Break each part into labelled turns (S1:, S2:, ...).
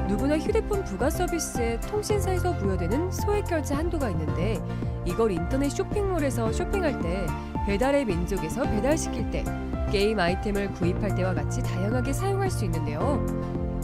S1: 누구나 휴대폰 부가 서비스에 통신사에서 부여되는 소액 결제 한도가 있는데 이걸 인터넷 쇼핑몰에서 쇼핑할 때, 배달의 민족에서 배달시킬 때, 게임 아이템을 구입할 때와 같이 다양하게 사용할 수 있는데요.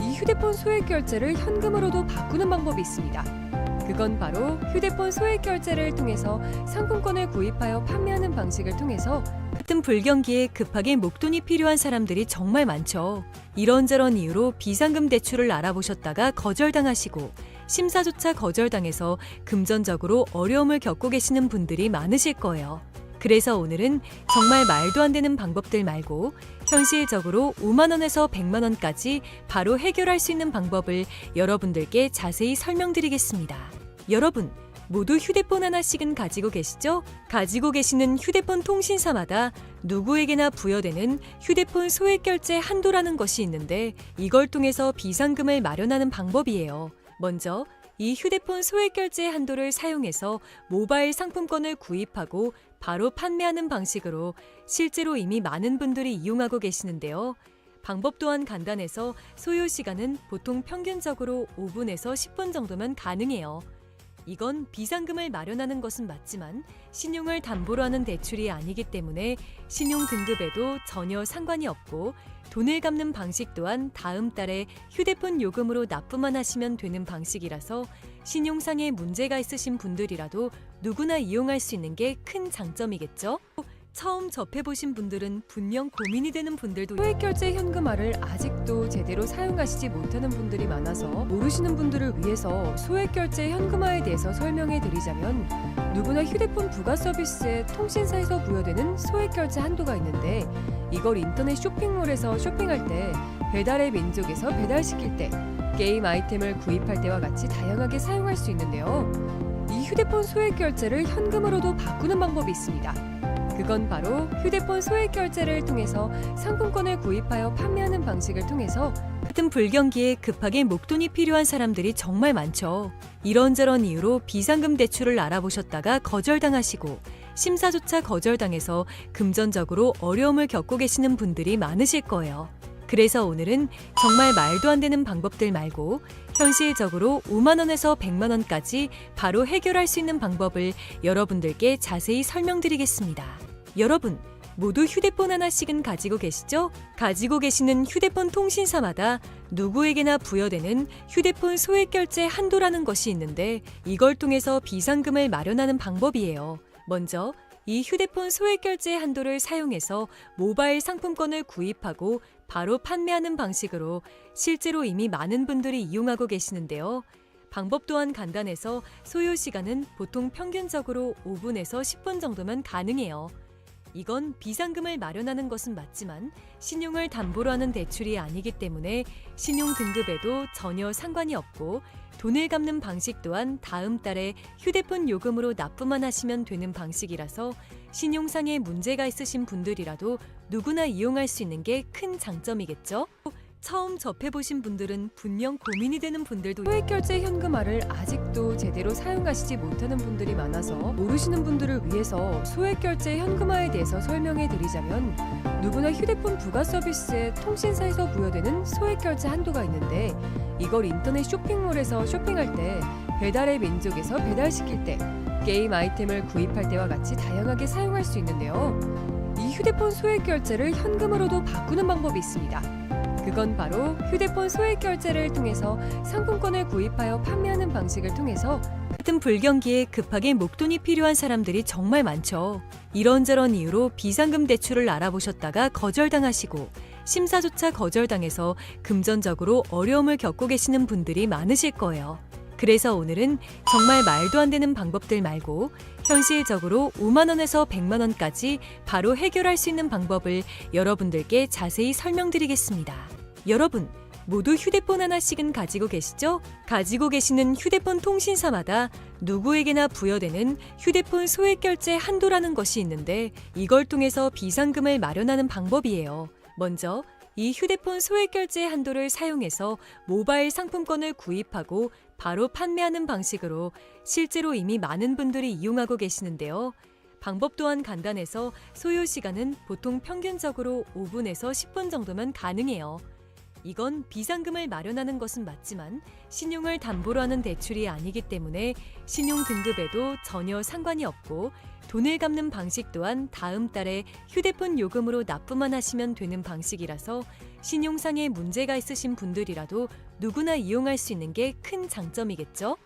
S1: 이 휴대폰 소액 결제를 현금으로도 바꾸는 방법이 있습니다. 그건 바로 휴대폰 소액 결제를 통해서 상품권을 구입하여 판매하는 방식을 통해서 같은 불경기에 급하게 목돈이 필요한 사람들이 정말 많죠. 이런저런 이유로 비상금 대출을 알아보셨다가 거절당하시고 심사조차 거절당해서 금전적으로 어려움을 겪고 계시는 분들이 많으실 거예요. 그래서 오늘은 정말 말도 안 되는 방법들 말고 현실적으로 5만 원에서 100만 원까지 바로 해결할 수 있는 방법을 여러분들께 자세히 설명드리겠습니다. 여러분, 모두 휴대폰 하나씩은 가지고 계시죠? 가지고 계시는 휴대폰 통신사마다 누구에게나 부여되는 휴대폰 소액 결제 한도라는 것이 있는데 이걸 통해서 비상금을 마련하는 방법이에요. 먼저 이 휴대폰 소액 결제 한도를 사용해서 모바일 상품권을 구입하고 바로 판매하는 방식으로 실제로 이미 많은 분들이 이용하고 계시는데요. 방법 또한 간단해서 소요 시간은 보통 평균적으로 5분에서 10분 정도면 가능해요. 이건 비상금을 마련하는 것은 맞지만 신용을 담보로 하는 대출이 아니기 때문에 신용 등급에도 전혀 상관이 없고 돈을 갚는 방식 또한 다음 달에 휴대폰 요금으로 납부만 하시면 되는 방식이라서 신용상의 문제가 있으신 분들이라도 누구나 이용할 수 있는 게 큰 장점이겠죠? 처음 접해보신 분들은 분명 고민이 되는 분들도 소액결제 현금화를 아직도 제대로 사용하시지 못하는 분들이 많아서 모르시는 분들을 위해서 소액결제 현금화에 대해서 설명해 드리자면, 누구나 휴대폰 부가 서비스에 통신사에서 부여되는 소액결제 한도가 있는데 이걸 인터넷 쇼핑몰에서 쇼핑할 때, 배달의 민족에서 배달시킬 때, 게임 아이템을 구입할 때와 같이 다양하게 사용할 수 있는데요. 이 휴대폰 소액 결제를 현금으로도 바꾸는 방법이 있습니다. 그건 바로 휴대폰 소액 결제를 통해서 상품권을 구입하여 판매하는 방식을 통해서 같은 불경기에 급하게 목돈이 필요한 사람들이 정말 많죠. 이런저런 이유로 비상금 대출을 알아보셨다가 거절당하시고 심사조차 거절당해서 금전적으로 어려움을 겪고 계시는 분들이 많으실 거예요. 그래서 오늘은 정말 말도 안 되는 방법들 말고 현실적으로 5만 원에서 100만 원까지 바로 해결할 수 있는 방법을 여러분들께 자세히 설명드리겠습니다. 여러분, 모두 휴대폰 하나씩은 가지고 계시죠? 가지고 계시는 휴대폰 통신사마다 누구에게나 부여되는 휴대폰 소액 결제 한도라는 것이 있는데 이걸 통해서 비상금을 마련하는 방법이에요. 먼저 이 휴대폰 소액 결제 한도를 사용해서 모바일 상품권을 구입하고 바로 판매하는 방식으로 실제로 이미 많은 분들이 이용하고 계시는데요. 방법 또한 간단해서 소요 시간은 보통 평균적으로 5분에서 10분 정도면 가능해요. 이건 비상금을 마련하는 것은 맞지만 신용을 담보로 하는 대출이 아니기 때문에 신용 등급에도 전혀 상관이 없고 돈을 갚는 방식 또한 다음 달에 휴대폰 요금으로 납부만 하시면 되는 방식이라서 신용상의 문제가 있으신 분들이라도 누구나 이용할 수 있는 게 큰 장점이겠죠? 처음 접해보신 분들은 분명 고민이 되는 분들도 소액결제 현금화를 아직도 제대로 사용하시지 못하는 분들이 많아서 모르시는 분들을 위해서 소액결제 현금화에 대해서 설명해 드리자면, 누구나 휴대폰 부가 서비스에 통신사에서 부여되는 소액결제 한도가 있는데 이걸 인터넷 쇼핑몰에서 쇼핑할 때, 배달의 민족에서 배달시킬 때, 게임 아이템을 구입할 때와 같이 다양하게 사용할 수 있는데요. 이 휴대폰 소액 결제를 현금으로도 바꾸는 방법이 있습니다. 그건 바로 휴대폰 소액 결제를 통해서 상품권을 구입하여 판매하는 방식을 통해서 같은 불경기에 급하게 목돈이 필요한 사람들이 정말 많죠. 이런저런 이유로 비상금 대출을 알아보셨다가 거절당하시고 심사조차 거절당해서 금전적으로 어려움을 겪고 계시는 분들이 많으실 거예요. 그래서 오늘은 정말 말도 안 되는 방법들 말고 현실적으로 5만 원에서 100만 원까지 바로 해결할 수 있는 방법을 여러분들께 자세히 설명드리겠습니다. 여러분, 모두 휴대폰 하나씩은 가지고 계시죠? 가지고 계시는 휴대폰 통신사마다 누구에게나 부여되는 휴대폰 소액 결제 한도라는 것이 있는데 이걸 통해서 비상금을 마련하는 방법이에요. 먼저 이 휴대폰 소액 결제 한도를 사용해서 모바일 상품권을 구입하고 바로 판매하는 방식으로 실제로 이미 많은 분들이 이용하고 계시는데요. 방법 또한 간단해서 소요 시간은 보통 평균적으로 5분에서 10분 정도면 가능해요. 이건 비상금을 마련하는 것은 맞지만 신용을 담보로 하는 대출이 아니기 때문에 신용 등급에도 전혀 상관이 없고 돈을 갚는 방식 또한 다음 달에 휴대폰 요금으로 납부만 하시면 되는 방식이라서 신용상에 문제가 있으신 분들이라도 누구나 이용할 수 있는 게 큰 장점이겠죠?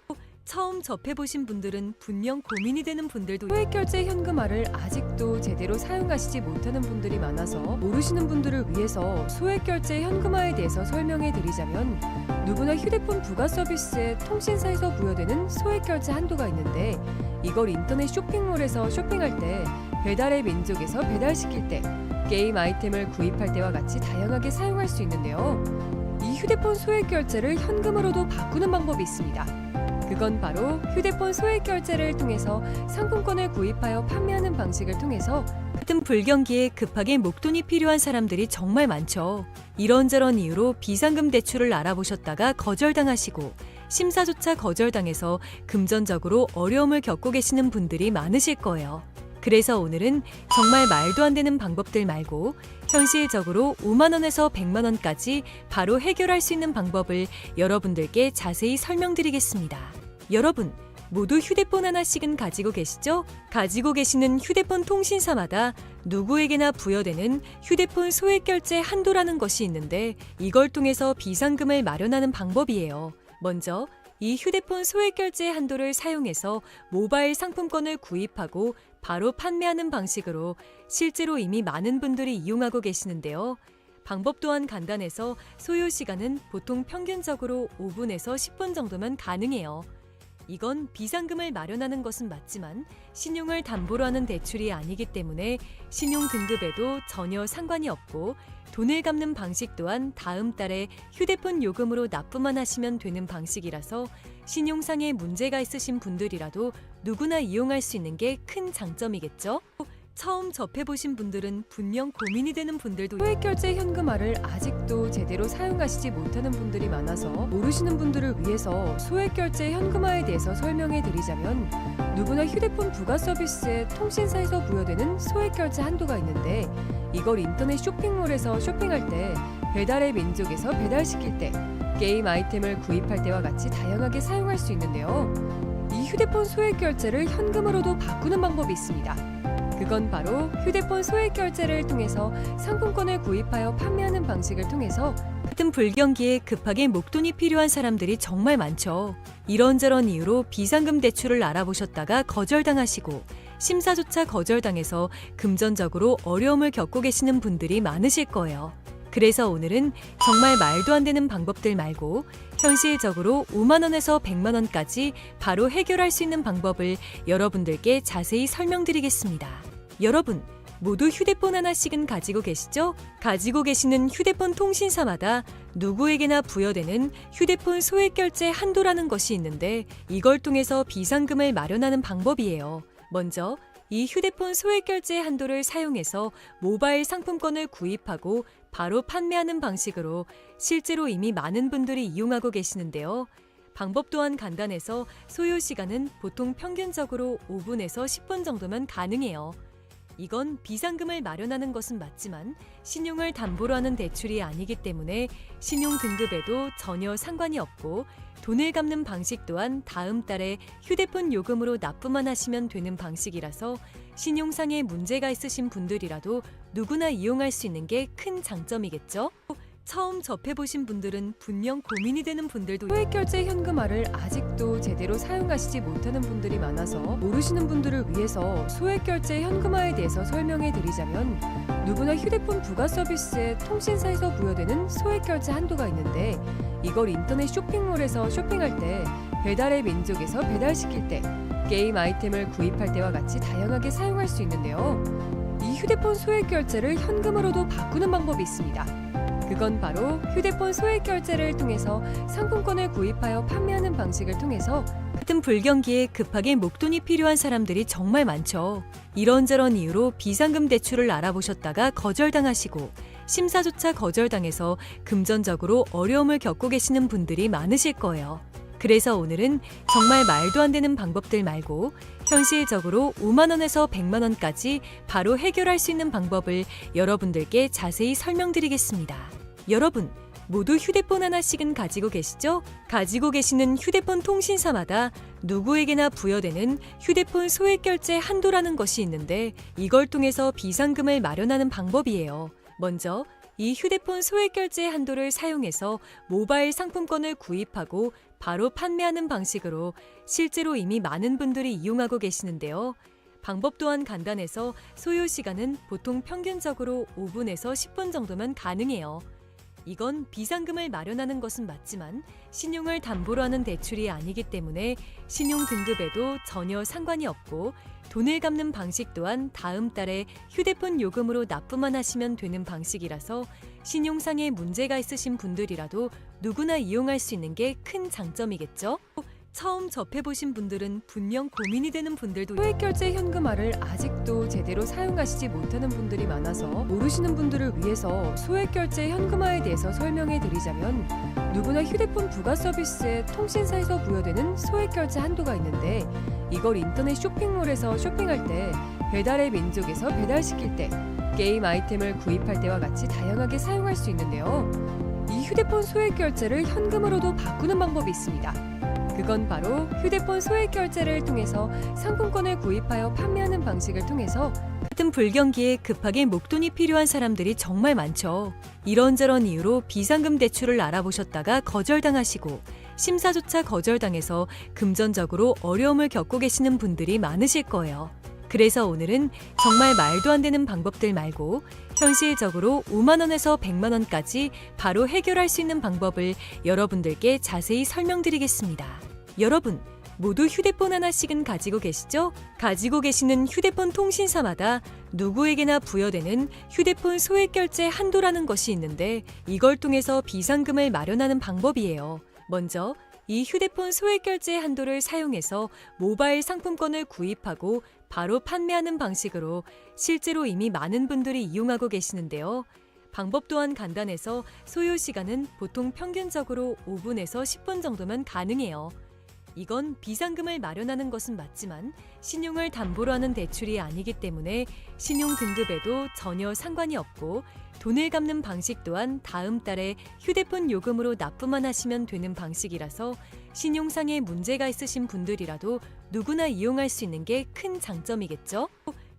S1: 처음 접해보신 분들은 분명 고민이 되는 분들도 소액결제 현금화를 아직도 제대로 사용하시지 못하는 분들이 많아서 모르시는 분들을 위해서 소액결제 현금화에 대해서 설명해 드리자면 누구나 휴대폰 부가 서비스에 통신사에서 부여되는 소액결제 한도가 있는데 이걸 인터넷 쇼핑몰에서 쇼핑할 때 배달의 민족에서 배달시킬 때 게임 아이템을 구입할 때와 같이 다양하게 사용할 수 있는데요. 이 휴대폰 소액결제를 현금으로도 바꾸는 방법이 있습니다. 그건 바로 휴대폰 소액결제를 통해서 상품권을 구입하여 판매하는 방식을 통해서 같은 불경기에 급하게 목돈이 필요한 사람들이 정말 많죠. 이런저런 이유로 비상금 대출을 알아보셨다가 거절당하시고 심사조차 거절당해서 금전적으로 어려움을 겪고 계시는 분들이 많으실 거예요. 그래서 오늘은 정말 말도 안 되는 방법들 말고 현실적으로 5만 원에서 100만 원까지 바로 해결할 수 있는 방법을 여러분들께 자세히 설명드리겠습니다. 여러분, 모두 휴대폰 하나씩은 가지고 계시죠? 가지고 계시는 휴대폰 통신사마다 누구에게나 부여되는 휴대폰 소액결제 한도라는 것이 있는데 이걸 통해서 비상금을 마련하는 방법이에요. 먼저 이 휴대폰 소액결제 한도를 사용해서 모바일 상품권을 구입하고 바로 판매하는 방식으로 실제로 이미 많은 분들이 이용하고 계시는데요. 방법 또한 간단해서 소요 시간은 보통 평균적으로 5분에서 10분 정도면 가능해요. 이건 비상금을 마련하는 것은 맞지만 신용을 담보로 하는 대출이 아니기 때문에 신용 등급에도 전혀 상관이 없고 돈을 갚는 방식 또한 다음 달에 휴대폰 요금으로 납부만 하시면 되는 방식이라서 신용상에 문제가 있으신 분들이라도 누구나 이용할 수 있는 게 큰 장점이겠죠? 처음 접해보신 분들은 분명 고민이 되는 분들도 소액결제 현금화를 아직도 제대로 사용하시지 못하는 분들이 많아서 모르시는 분들을 위해서 소액결제 현금화에 대해서 설명해 드리자면 누구나 휴대폰 부가 서비스에 통신사에서 부여되는 소액결제 한도가 있는데 이걸 인터넷 쇼핑몰에서 쇼핑할 때 배달의 민족에서 배달시킬 때 게임 아이템을 구입할 때와 같이 다양하게 사용할 수 있는데요. 이 휴대폰 소액결제를 현금으로도 바꾸는 방법이 있습니다. 그건 바로 휴대폰 소액결제를 통해서 상품권을 구입하여 판매하는 방식을 통해서 같은 불경기에 급하게 목돈이 필요한 사람들이 정말 많죠. 이런저런 이유로 비상금 대출을 알아보셨다가 거절당하시고 심사조차 거절당해서 금전적으로 어려움을 겪고 계시는 분들이 많으실 거예요. 그래서 오늘은 정말 말도 안 되는 방법들 말고 현실적으로 5만 원에서 100만 원까지 바로 해결할 수 있는 방법을 여러분들께 자세히 설명드리겠습니다. 여러분, 모두 휴대폰 하나씩은 가지고 계시죠? 가지고 계시는 휴대폰 통신사마다 누구에게나 부여되는 휴대폰 소액결제 한도라는 것이 있는데 이걸 통해서 비상금을 마련하는 방법이에요. 먼저 이 휴대폰 소액결제 한도를 사용해서 모바일 상품권을 구입하고 바로 판매하는 방식으로 실제로 이미 많은 분들이 이용하고 계시는데요. 방법 또한 간단해서 소요 시간은 보통 평균적으로 5분에서 10분 정도면 가능해요. 이건 비상금을 마련하는 것은 맞지만 신용을 담보로 하는 대출이 아니기 때문에 신용 등급에도 전혀 상관이 없고 돈을 갚는 방식 또한 다음 달에 휴대폰 요금으로 납부만 하시면 되는 방식이라서 신용상에 문제가 있으신 분들이라도 누구나 이용할 수 있는 게 큰 장점이겠죠? 처음 접해보신 분들은 분명 고민이 되는 분들도 소액결제 현금화를 아직도 제대로 사용하시지 못하는 분들이 많아서 모르시는 분들을 위해서 소액결제 현금화에 대해서 설명해 드리자면 누구나 휴대폰 부가 서비스에 통신사에서 부여되는 소액결제 한도가 있는데 이걸 인터넷 쇼핑몰에서 쇼핑할 때 배달의 민족에서 배달시킬 때 게임 아이템을 구입할 때와 같이 다양하게 사용할 수 있는데요. 이 휴대폰 소액결제를 현금으로도 바꾸는 방법이 있습니다. 그건 바로 휴대폰 소액결제를 통해서 상품권을 구입하여 판매하는 방식을 통해서 같은 불경기에 급하게 목돈이 필요한 사람들이 정말 많죠. 이런저런 이유로 비상금 대출을 알아보셨다가 거절당하시고 심사조차 거절당해서 금전적으로 어려움을 겪고 계시는 분들이 많으실 거예요. 그래서 오늘은 정말 말도 안 되는 방법들 말고 현실적으로 5만 원에서 100만 원까지 바로 해결할 수 있는 방법을 여러분들께 자세히 설명드리겠습니다. 여러분, 모두 휴대폰 하나씩은 가지고 계시죠? 가지고 계시는 휴대폰 통신사마다 누구에게나 부여되는 휴대폰 소액 결제 한도라는 것이 있는데 이걸 통해서 비상금을 마련하는 방법이에요. 먼저 이 휴대폰 소액 결제 한도를 사용해서 모바일 상품권을 구입하고 바로 판매하는 방식으로 실제로 이미 많은 분들이 이용하고 계시는데요. 방법 또한 간단해서 소요 시간은 보통 평균적으로 5분에서 10분 정도면 가능해요. 이건 비상금을 마련하는 것은 맞지만 신용을 담보로 하는 대출이 아니기 때문에 신용 등급에도 전혀 상관이 없고 돈을 갚는 방식 또한 다음 달에 휴대폰 요금으로 납부만 하시면 되는 방식이라서 신용상에 문제가 있으신 분들이라도 누구나 이용할 수 있는 게 큰 장점이겠죠? 처음 접해보신 분들은 분명 고민이 되는 분들도 소액결제 현금화를 아직도 제대로 사용하시지 못하는 분들이 많아서 모르시는 분들을 위해서 소액결제 현금화에 대해서 설명해 드리자면 누구나 휴대폰 부가 서비스에 통신사에서 부여되는 소액결제 한도가 있는데 이걸 인터넷 쇼핑몰에서 쇼핑할 때 배달의 민족에서 배달시킬 때 게임 아이템을 구입할 때와 같이 다양하게 사용할 수 있는데요. 이 휴대폰 소액결제를 현금으로도 바꾸는 방법이 있습니다. 그건 바로 휴대폰 소액 결제를 통해서 상품권을 구입하여 판매하는 방식을 통해서 같은 불경기에 급하게 목돈이 필요한 사람들이 정말 많죠. 이런저런 이유로 비상금 대출을 알아보셨다가 거절당하시고 심사조차 거절당해서 금전적으로 어려움을 겪고 계시는 분들이 많으실 거예요. 그래서 오늘은 정말 말도 안 되는 방법들 말고 현실적으로 5만 원에서 100만 원까지 바로 해결할 수 있는 방법을 여러분들께 자세히 설명드리겠습니다. 여러분, 모두 휴대폰 하나씩은 가지고 계시죠? 가지고 계시는 휴대폰 통신사마다 누구에게나 부여되는 휴대폰 소액 결제 한도라는 것이 있는데 이걸 통해서 비상금을 마련하는 방법이에요. 먼저 이 휴대폰 소액 결제 한도를 사용해서 모바일 상품권을 구입하고 바로 판매하는 방식으로 실제로 이미 많은 분들이 이용하고 계시는데요. 방법 또한 간단해서 소요 시간은 보통 평균적으로 5분에서 10분 정도면 가능해요. 이건 비상금을 마련하는 것은 맞지만 신용을 담보로 하는 대출이 아니기 때문에 신용 등급에도 전혀 상관이 없고 돈을 갚는 방식 또한 다음 달에 휴대폰 요금으로 납부만 하시면 되는 방식이라서 신용상에 문제가 있으신 분들이라도 누구나 이용할 수 있는 게 큰 장점이겠죠?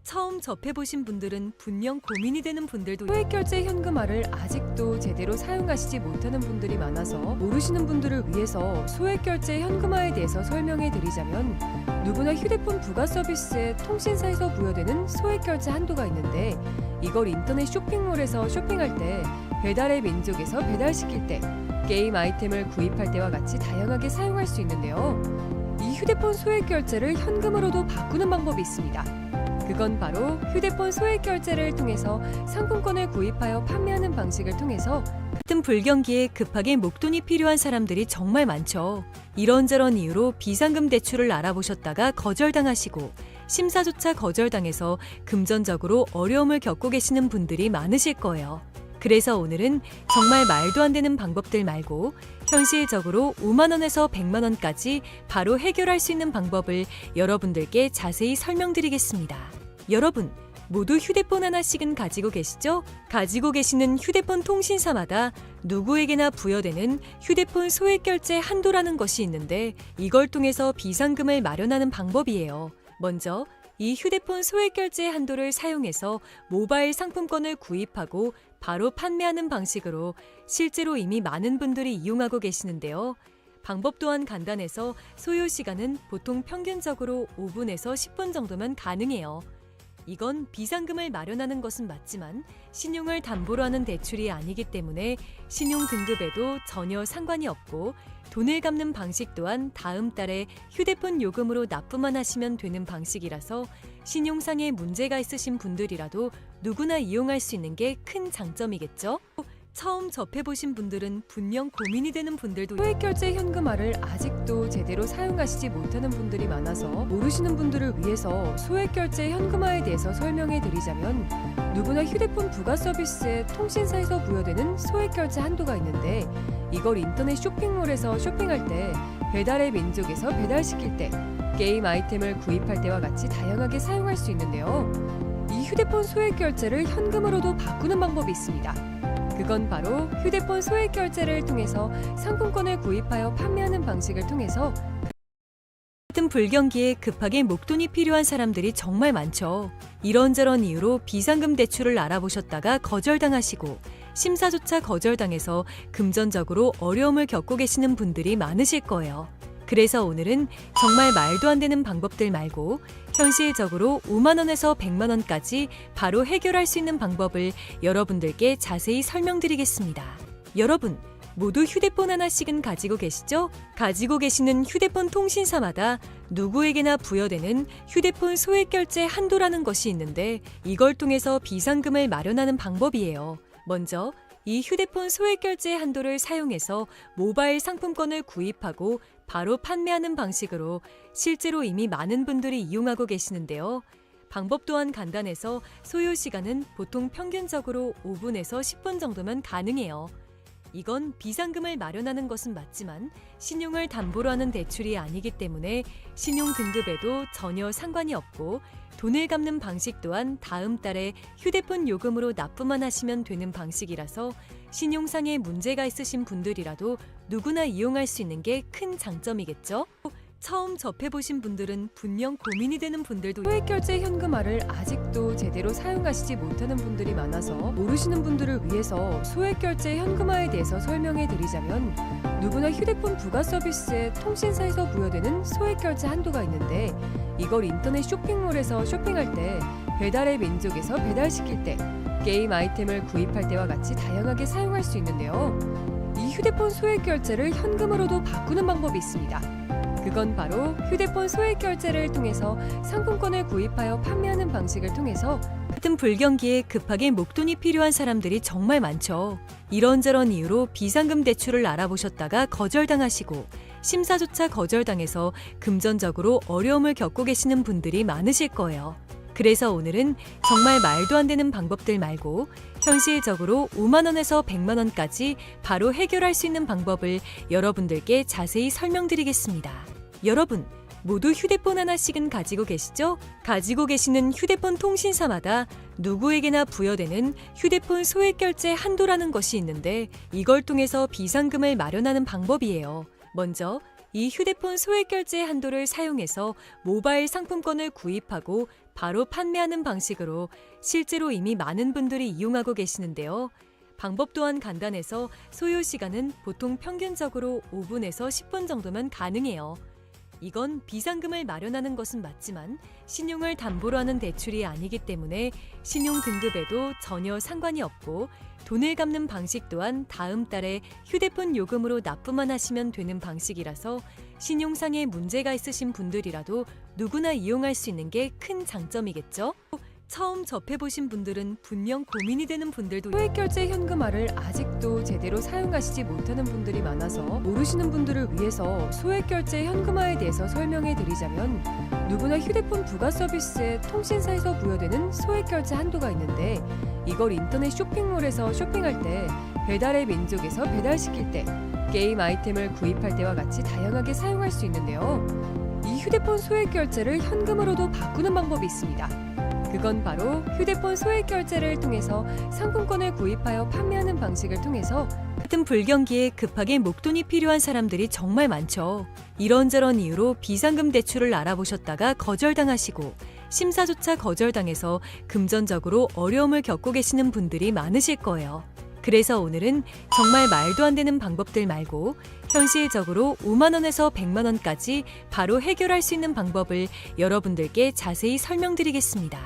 S1: 처음 접해보신 분들은 분명 고민이 되는 분들도 소액결제 현금화를 아직도 제대로 사용하시지 못하는 분들이 많아서 모르시는 분들을 위해서 소액결제 현금화에 대해서 설명해 드리자면 누구나 휴대폰 부가 서비스에 통신사에서 부여되는 소액결제 한도가 있는데 이걸 인터넷 쇼핑몰에서 쇼핑할 때 배달의 민족에서 배달시킬 때 게임 아이템을 구입할 때와 같이 다양하게 사용할 수 있는데요. 이 휴대폰 소액결제를 현금으로도 바꾸는 방법이 있습니다. 그건 바로 휴대폰 소액 결제를 통해서 상품권을 구입하여 판매하는 방식을 통해서 같은 불경기에 급하게 목돈이 필요한 사람들이 정말 많죠. 이런저런 이유로 비상금 대출을 알아보셨다가 거절당하시고 심사조차 거절당해서 금전적으로 어려움을 겪고 계시는 분들이 많으실 거예요. 그래서 오늘은 정말 말도 안 되는 방법들 말고 현실적으로 5만 원에서 100만 원까지 바로 해결할 수 있는 방법을 여러분들께 자세히 설명드리겠습니다. 여러분, 모두 휴대폰 하나씩은 가지고 계시죠? 가지고 계시는 휴대폰 통신사마다 누구에게나 부여되는 휴대폰 소액 결제 한도라는 것이 있는데 이걸 통해서 비상금을 마련하는 방법이에요. 먼저 이 휴대폰 소액 결제 한도를 사용해서 모바일 상품권을 구입하고 바로 판매하는 방식으로 실제로 이미 많은 분들이 이용하고 계시는데요. 방법 또한 간단해서 소요 시간은 보통 평균적으로 5분에서 10분 정도면 가능해요. 이건 비상금을 마련하는 것은 맞지만 신용을 담보로 하는 대출이 아니기 때문에 신용 등급에도 전혀 상관이 없고 돈을 갚는 방식 또한 다음 달에 휴대폰 요금으로 납부만 하시면 되는 방식이라서 신용상에 문제가 있으신 분들이라도 누구나 이용할 수 있는 게 큰 장점이겠죠? 처음 접해보신 분들은 분명 고민이 되는 분들도 소액결제 현금화를 아직도 제대로 사용하시지 못하는 분들이 많아서 모르시는 분들을 위해서 소액결제 현금화에 대해서 설명해 드리자면 누구나 휴대폰 부가 서비스에 통신사에서 부여되는 소액결제 한도가 있는데 이걸 인터넷 쇼핑몰에서 쇼핑할 때 배달의 민족에서 배달시킬 때 게임 아이템을 구입할 때와 같이 다양하게 사용할 수 있는데요. 이 휴대폰 소액결제를 현금으로도 바꾸는 방법이 있습니다. 그건 바로 휴대폰 소액 결제를 통해서 상품권을 구입하여 판매하는 방식을 통해서
S2: 같은 불경기에 급하게 목돈이 필요한 사람들이 정말 많죠. 이런저런 이유로 비상금 대출을 알아보셨다가 거절당하시고 심사조차 거절당해서 금전적으로 어려움을 겪고 계시는 분들이 많으실 거예요. 그래서 오늘은 정말 말도 안 되는 방법들 말고 현실적으로 5만 원에서 100만 원까지 바로 해결할 수 있는 방법을 여러분들께 자세히 설명드리겠습니다. 여러분, 모두 휴대폰 하나씩은 가지고 계시죠? 가지고 계시는 휴대폰 통신사마다 누구에게나 부여되는 휴대폰 소액 결제 한도라는 것이 있는데 이걸 통해서 비상금을 마련하는 방법이에요. 먼저 이 휴대폰 소액 결제 한도를 사용해서 모바일 상품권을 구입하고 바로 판매하는 방식으로 실제로 이미 많은 분들이 이용하고 계시는데요. 방법 또한 간단해서 소요 시간은 보통 평균적으로 5분에서 10분 정도면 가능해요. 이건 비상금을 마련하는 것은 맞지만 신용을 담보로 하는 대출이 아니기 때문에 신용 등급에도 전혀 상관이 없고 돈을 갚는 방식 또한 다음 달에 휴대폰 요금으로 납부만 하시면 되는 방식이라서 신용상의 문제가 있으신 분들이라도 누구나 이용할 수 있는 게 큰 장점이겠죠? 처음 접해보신 분들은 분명 고민이 되는 분들도
S1: 소액 결제 현금화를 아직도 제대로 사용하시지 못하는 분들이 많아서 모르시는 분들을 위해서 소액 결제 현금화에 대해서 설명해 드리자면 누구나 휴대폰 부가 서비스에 통신사에서 부여되는 소액 결제 한도가 있는데 이걸 인터넷 쇼핑몰에서 쇼핑할 때 배달의 민족에서 배달시킬 때 게임 아이템을 구입할 때와 같이 다양하게 사용할 수 있는데요. 이 휴대폰 소액 결제를 현금으로도 바꾸는 방법이 있습니다. 그건 바로 휴대폰 소액 결제를 통해서 상품권을 구입하여 판매하는 방식을 통해서
S2: 같은 불경기에 급하게 목돈이 필요한 사람들이 정말 많죠. 이런저런 이유로 비상금 대출을 알아보셨다가 거절당하시고 심사조차 거절당해서 금전적으로 어려움을 겪고 계시는 분들이 많으실 거예요. 그래서 오늘은 정말 말도 안 되는 방법들 말고 현실적으로 5만 원에서 100만 원까지 바로 해결할 수 있는 방법을 여러분들께 자세히 설명드리겠습니다. 여러분, 모두 휴대폰 하나씩은 가지고 계시죠? 가지고 계시는 휴대폰 통신사마다 누구에게나 부여되는 휴대폰 소액 결제 한도라는 것이 있는데 이걸 통해서 비상금을 마련하는 방법이에요. 먼저 이 휴대폰 소액 결제 한도를 사용해서 모바일 상품권을 구입하고 바로 판매하는 방식으로 실제로 이미 많은 분들이 이용하고 계시는데요. 방법 또한 간단해서 소요 시간은 보통 평균적으로 5분에서 10분 정도면 가능해요. 이건 비상금을 마련하는 것은 맞지만 신용을 담보로 하는 대출이 아니기 때문에 신용 등급에도 전혀 상관이 없고 돈을 갚는 방식 또한 다음 달에 휴대폰 요금으로 납부만 하시면 되는 방식이라서 신용상의 문제가 있으신 분들이라도 누구나 이용할 수 있는 게 큰 장점이겠죠? 처음 접해보신 분들은 분명 고민이 되는 분들도
S1: 소액 결제 현금화를 아직도 제대로 사용하시지 못하는 분들이 많아서 모르시는 분들을 위해서 소액 결제 현금화에 대해서 설명해 드리자면 누구나 휴대폰 부가 서비스에 통신사에서 부여되는 소액 결제 한도가 있는데 이걸 인터넷 쇼핑몰에서 쇼핑할 때 배달의 민족에서 배달시킬 때 게임 아이템을 구입할 때와 같이 다양하게 사용할 수 있는데요. 이 휴대폰 소액 결제를 현금으로도 바꾸는 방법이 있습니다. 그건 바로 휴대폰 소액 결제를 통해서 상품권을 구입하여 판매하는 방식을 통해서
S2: 같은 불경기에 급하게 목돈이 필요한 사람들이 정말 많죠. 이런저런 이유로 비상금 대출을 알아보셨다가 거절당하시고 심사조차 거절당해서 금전적으로 어려움을 겪고 계시는 분들이 많으실 거예요. 그래서 오늘은 정말 말도 안 되는 방법들 말고 현실적으로 5만 원에서 100만 원까지 바로 해결할 수 있는 방법을 여러분들께 자세히 설명드리겠습니다.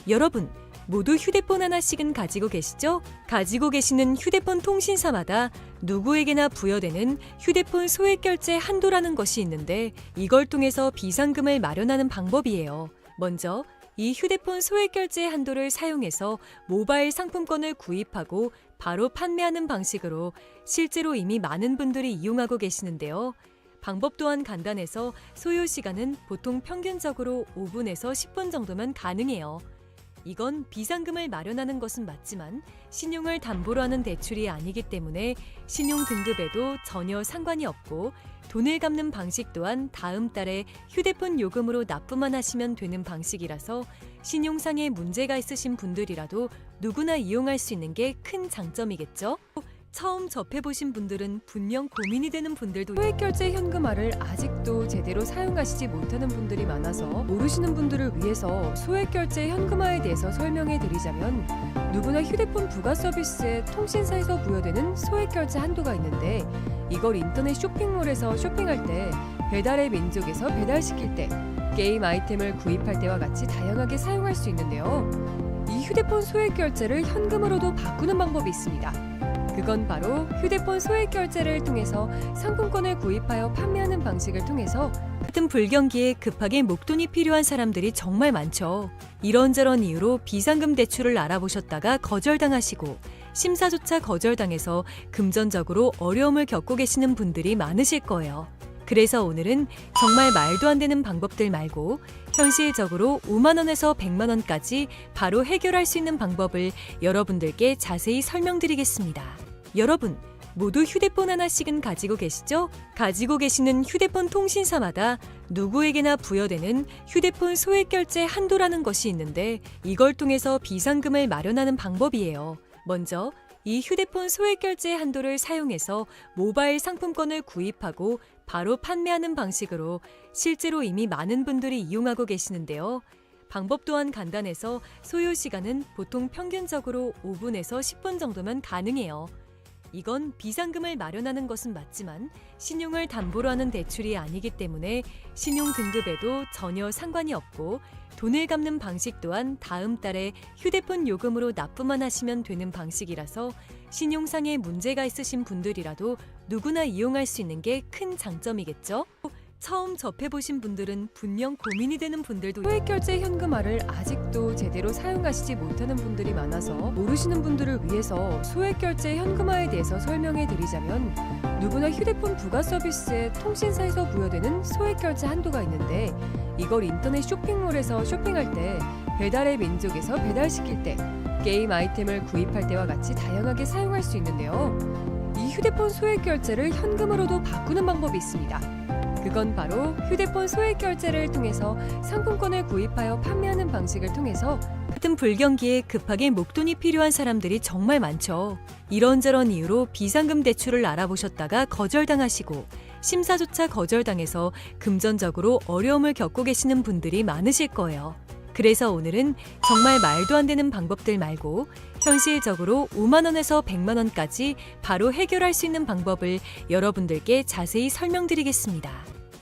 S2: 여러분, 모두 휴대폰 하나씩은 가지고 계시죠? 가지고 계시는 휴대폰 통신사마다 누구에게나 부여되는 휴대폰 소액 결제 한도라는 것이 있는데 이걸 통해서 비상금을 마련하는 방법이에요. 먼저 이 휴대폰 소액 결제 한도를 사용해서 모바일 상품권을 구입하고 바로 판매하는 방식으로 실제로 이미 많은 분들이 이용하고 계시는데요. 방법 또한 간단해서 소요 시간은 보통 평균적으로 5분에서 10분 정도면 가능해요. 이건 비상금을 마련하는 것은 맞지만 신용을 담보로 하는 대출이 아니기 때문에 신용 등급에도 전혀 상관이 없고 돈을 갚는 방식 또한 다음 달에 휴대폰 요금으로 납부만 하시면 되는 방식이라서 신용상에 문제가 있으신 분들이라도 누구나 이용할 수 있는 게 큰 장점이겠죠? 처음 접해보신 분들은 분명 고민이 되는 분들도
S1: 소액결제 현금화를 아직도 제대로 사용하시지 못하는 분들이 많아서 모르시는 분들을 위해서 소액결제 현금화에 대해서 설명해 드리자면 누구나 휴대폰 부가 서비스에 통신사에서 부여되는 소액결제 한도가 있는데 이걸 인터넷 쇼핑몰에서 쇼핑할 때 배달의 민족에서 배달시킬 때 게임 아이템을 구입할 때와 같이 다양하게 사용할 수 있는데요. 이 휴대폰 소액결제를 현금으로도 바꾸는 방법이 있습니다. 그건 바로 휴대폰 소액결제를 통해서 상품권을 구입하여 판매하는 방식을 통해서
S2: 같은 불경기에 급하게 목돈이 필요한 사람들이 정말 많죠. 이런저런 이유로 비상금 대출을 알아보셨다가 거절당하시고 심사조차 거절당해서 금전적으로 어려움을 겪고 계시는 분들이 많으실 거예요. 그래서 오늘은 정말 말도 안 되는 방법들 말고 현실적으로 5만 원에서 100만 원까지 바로 해결할 수 있는 방법을 여러분들께 자세히 설명드리겠습니다. 여러분, 모두 휴대폰 하나씩은 가지고 계시죠? 가지고 계시는 휴대폰 통신사마다 누구에게나 부여되는 휴대폰 소액결제 한도라는 것이 있는데 이걸 통해서 비상금을 마련하는 방법이에요. 먼저 이 휴대폰 소액결제 한도를 사용해서 모바일 상품권을 구입하고 바로 판매하는 방식으로 실제로 이미 많은 분들이 이용하고 계시는데요. 방법 또한 간단해서 소요 시간은 보통 평균적으로 5분에서 10분 정도면 가능해요. 이건 비상금을 마련하는 것은 맞지만 신용을 담보로 하는 대출이 아니기 때문에 신용 등급에도 전혀 상관이 없고 돈을 갚는 방식 또한 다음 달에 휴대폰 요금으로 납부만 하시면 되는 방식이라서 신용상에 문제가 있으신 분들이라도 누구나 이용할 수 있는 게 큰 장점이겠죠? 처음 접해보신 분들은 분명 고민이 되는 분들도
S1: 소액결제 현금화를 아직도 제대로 사용하시지 못하는 분들이 많아서 모르시는 분들을 위해서 소액결제 현금화에 대해서 설명해 드리자면 누구나 휴대폰 부가 서비스에 통신사에서 부여되는 소액결제 한도가 있는데 이걸 인터넷 쇼핑몰에서 쇼핑할 때 배달의 민족에서 배달시킬 때 게임 아이템을 구입할 때와 같이 다양하게 사용할 수 있는데요. 이 휴대폰 소액결제를 현금으로도 바꾸는 방법이 있습니다. 그건 바로 휴대폰 소액결제를 통해서 상품권을 구입하여 판매하는 방식을 통해서
S2: 같은 불경기에 급하게 목돈이 필요한 사람들이 정말 많죠. 이런저런 이유로 비상금 대출을 알아보셨다가 거절당하시고 심사조차 거절당해서 금전적으로 어려움을 겪고 계시는 분들이 많으실 거예요. 그래서 오늘은 정말 말도 안 되는 방법들 말고 현실적으로 5만 원에서 100만 원까지 바로 해결할 수 있는 방법을 여러분들께 자세히 설명드리겠습니다.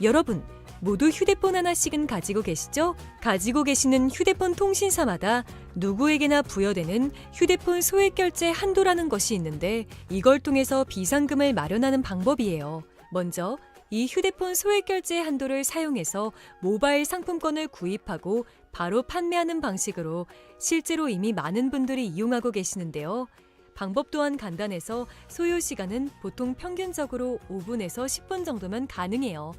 S2: 여러분, 모두 휴대폰 하나씩은 가지고 계시죠? 가지고 계시는 휴대폰 통신사마다 누구에게나 부여되는 휴대폰 소액결제 한도라는 것이 있는데 이걸 통해서 비상금을 마련하는 방법이에요. 먼저 이 휴대폰 소액결제 한도를 사용해서 모바일 상품권을 구입하고 바로 판매하는 방식으로 실제로 이미 많은 분들이 이용하고 계시는데요. 방법 또한 간단해서 소요 시간은 보통 평균적으로 5분에서 10분 정도면 가능해요.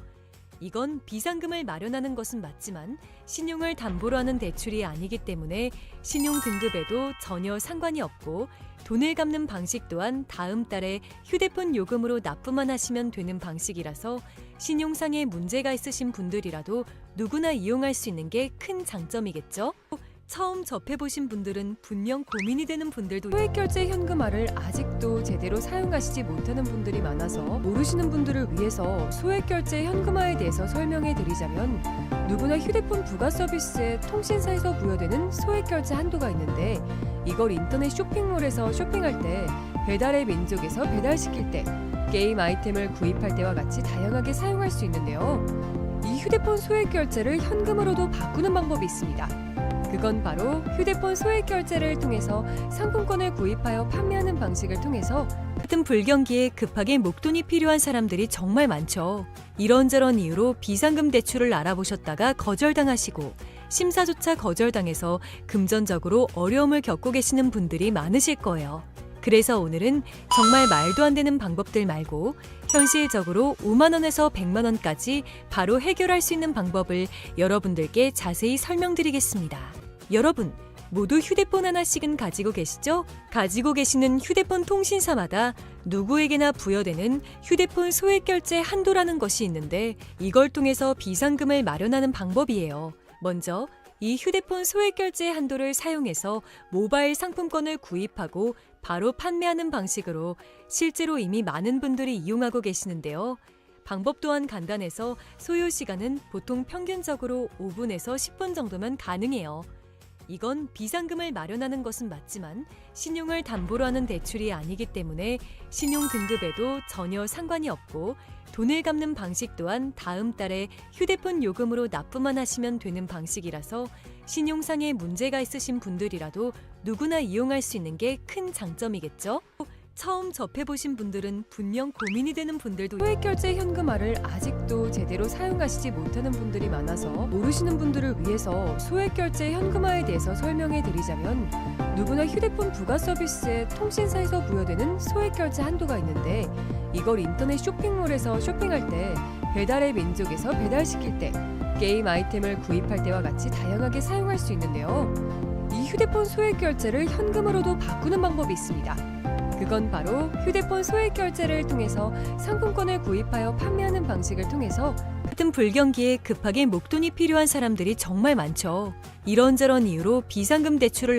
S2: 이건 비상금을 마련하는 것은 맞지만 신용을 담보로 하는 대출이 아니기 때문에 신용 등급에도 전혀 상관이 없고 돈을 갚는 방식 또한 다음 달에 휴대폰 요금으로 납부만 하시면 되는 방식이라서 신용상에 문제가 있으신 분들이라도 누구나 이용할 수 있는 게 큰 장점이겠죠? 처음 접해보신 분들은 분명 고민이 되는 분들도
S1: 소액결제 현금화를 아직도 제대로 사용하시지 못하는 분들이 많아서 모르시는 분들을 위해서 소액결제 현금화에 대해서 설명해 드리자면 누구나 휴대폰 부가 서비스에 통신사에서 부여되는 소액결제 한도가 있는데 이걸 인터넷 쇼핑몰에서 쇼핑할 때 배달의 민족에서 배달시킬 때 게임 아이템을 구입할 때와 같이 다양하게 사용할 수 있는데요. 이 휴대폰 소액결제를 현금으로도 바꾸는 방법이 있습니다. 그건 바로 휴대폰 소액결제를 통해서 상품권을 구입하여 판매하는 방식을 통해서
S2: 같은 불경기에 급하게 목돈이 필요한 사람들이 정말 많죠. 이런저런 이유로 비상금 대출을 알아보셨다가 거절당하시고 심사조차 거절당해서 금전적으로 어려움을 겪고 계시는 분들이 많으실 거예요. 그래서 오늘은 정말 말도 안 되는 방법들 말고 현실적으로 5만 원에서 100만 원까지 바로 해결할 수 있는 방법을 여러분들께 자세히 설명드리겠습니다. 여러분, 모두 휴대폰 하나씩은 가지고 계시죠? 가지고 계시는 휴대폰 통신사마다 누구에게나 부여되는 휴대폰 소액결제 한도라는 것이 있는데 이걸 통해서 비상금을 마련하는 방법이에요. 먼저 이 휴대폰 소액결제 한도를 사용해서 모바일 상품권을 구입하고 바로 판매하는 방식으로 실제로 이미 많은 분들이 이용하고 계시는데요. 방법 또한 간단해서 소요 시간은 보통 평균적으로 5분에서 10분 정도면 가능해요. 이건 비상금을 마련하는 것은 맞지만 신용을 담보로 하는 대출이 아니기 때문에 신용 등급에도 전혀 상관이 없고 돈을 갚는 방식 또한 다음 달에 휴대폰 요금으로 납부만 하시면 되는 방식이라서 신용상의 문제가 있으신 분들이라도 누구나 이용할 수 있는 게 큰 장점이겠죠? 처음 접해보신 분들은 분명 고민이 되는 분들도
S1: 소액결제 현금화를 아직도 제대로 사용하시지 못하는 분들이 많아서 모르시는 분들을 위해서 소액결제 현금화에 대해서 설명해 드리자면 누구나 휴대폰 부가 서비스에 통신사에서 부여되는 소액결제 한도가 있는데 이걸 인터넷 쇼핑몰에서 쇼핑할 때 배달의 민족에서 배달시킬 때 게임 아이템을 구입할 때와 같이 다양하게 사용할 수 있는데요. 이 휴대폰 소액결제를 현금으로도 바꾸는 방법이 있습니다. 그건 바로 휴대폰 소액결제를 통해서 상품권을 구입하여 판매하는 방식을 통해서
S2: 같은 불경기에 급하게 목돈이 필요한 사람들이 정말 많죠. 이런저런 이유로 비상금 대출을